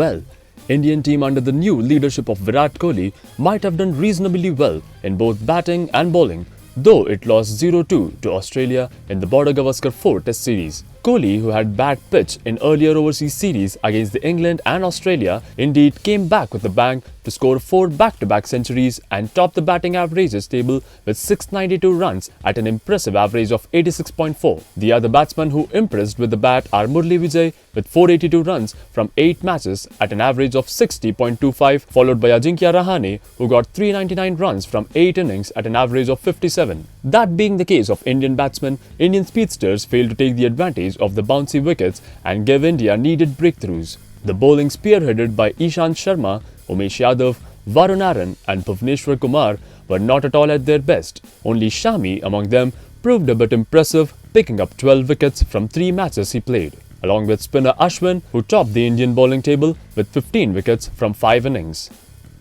Well, Indian team under the new leadership of Virat Kohli might have done reasonably well in both batting and bowling, though it lost 0-2 to Australia in the Border Gavaskar 4 Test series. Kohli, who had bad pitch in earlier overseas series against England and Australia, indeed came back with a bang to score 4 back-to-back centuries and top the batting averages table with 692 runs at an impressive average of 86.4. The other batsmen who impressed with the bat are Murli Vijay with 482 runs from 8 matches at an average of 60.25, followed by Ajinkya Rahane, who got 399 runs from 8 innings at an average of 57. That being the case of Indian batsmen, Indian speedsters failed to take the advantage of the bouncy wickets and give India needed breakthroughs. The bowling spearheaded by Ishant Sharma, Umesh Yadav, Varun Aaron and Bhuvneshwar Kumar were not at all at their best. Only Shami among them proved a bit impressive, picking up 12 wickets from 3 matches he played, along with spinner Ashwin, who topped the Indian bowling table with 15 wickets from 5 innings.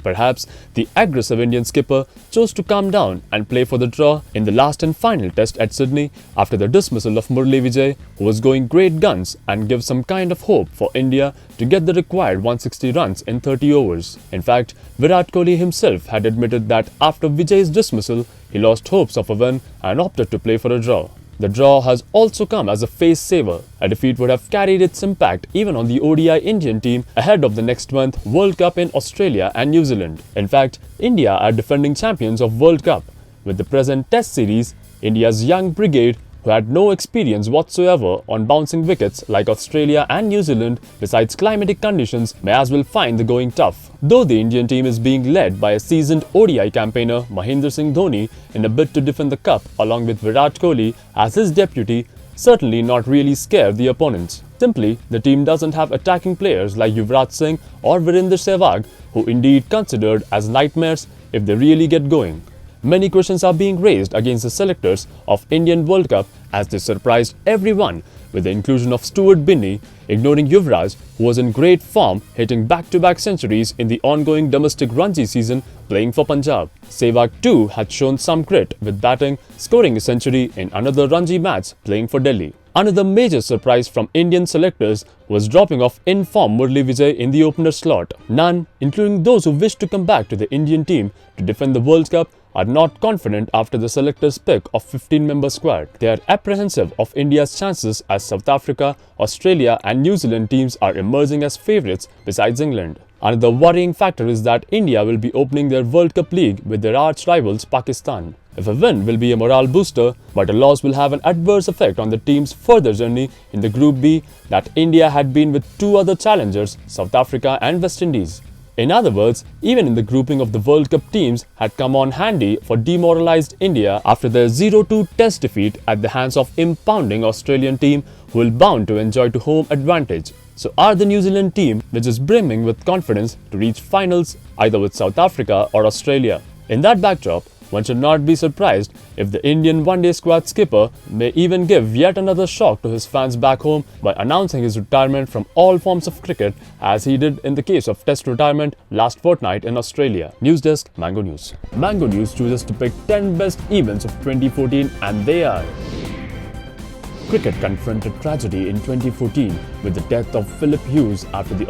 Perhaps the aggressive Indian skipper chose to calm down and play for the draw in the last and final test at Sydney after the dismissal of Murli Vijay, who was going great guns, and give some kind of hope for India to get the required 160 runs in 30 overs. In fact, Virat Kohli himself had admitted that after Vijay's dismissal, he lost hopes of a win and opted to play for a draw. The draw has also come as a face saver. A defeat would have carried its impact even on the ODI Indian team ahead of the next month World Cup in Australia and New Zealand. In fact, India are defending champions of World Cup. With the present Test series, India's young brigade, who had no experience whatsoever on bouncing wickets like Australia and New Zealand, besides climatic conditions, may as well find the going tough. Though the Indian team is being led by a seasoned ODI campaigner Mahendra Singh Dhoni in a bid to defend the cup along with Virat Kohli as his deputy, certainly not really scare the opponents. Simply, the team doesn't have attacking players like Yuvraj Singh or Virender Sehwag, who indeed considered as nightmares if they really get going. Many questions are being raised against the selectors of Indian World Cup as they surprised everyone with the inclusion of Stuart Binney, ignoring Yuvraj, who was in great form, hitting back-to-back centuries in the ongoing domestic Ranji season playing for Punjab. Sehwag too had shown some grit with batting, scoring a century in another Ranji match playing for Delhi. Another major surprise from Indian selectors was dropping off in-form Murli Vijay in the opener slot. None, including those who wish to come back to the Indian team to defend the World Cup, are not confident after the selectors' pick of 15-member squad. They are apprehensive of India's chances as South Africa, Australia and New Zealand teams are emerging as favourites besides England. Another worrying factor is that India will be opening their World Cup league with their arch rivals Pakistan. If a win will be a morale booster, but a loss will have an adverse effect on the team's further journey in the Group B that India had been with 2 other challengers, South Africa and West Indies. In other words, even in the grouping of the World Cup teams had come on handy for demoralised India after their 0-2 test defeat at the hands of impounding Australian team, who will bound to enjoy to home advantage. So are the New Zealand team, which is brimming with confidence to reach finals either with South Africa or Australia. In that backdrop, one should not be surprised if the Indian one-day squad skipper may even give yet another shock to his fans back home by announcing his retirement from all forms of cricket, as he did in the case of Test retirement last fortnight in Australia. News Desk, Mango News. Mango News chooses to pick 10 best events of 2014, and they are: Cricket confronted tragedy in 2014 with the death of Philip Hughes after the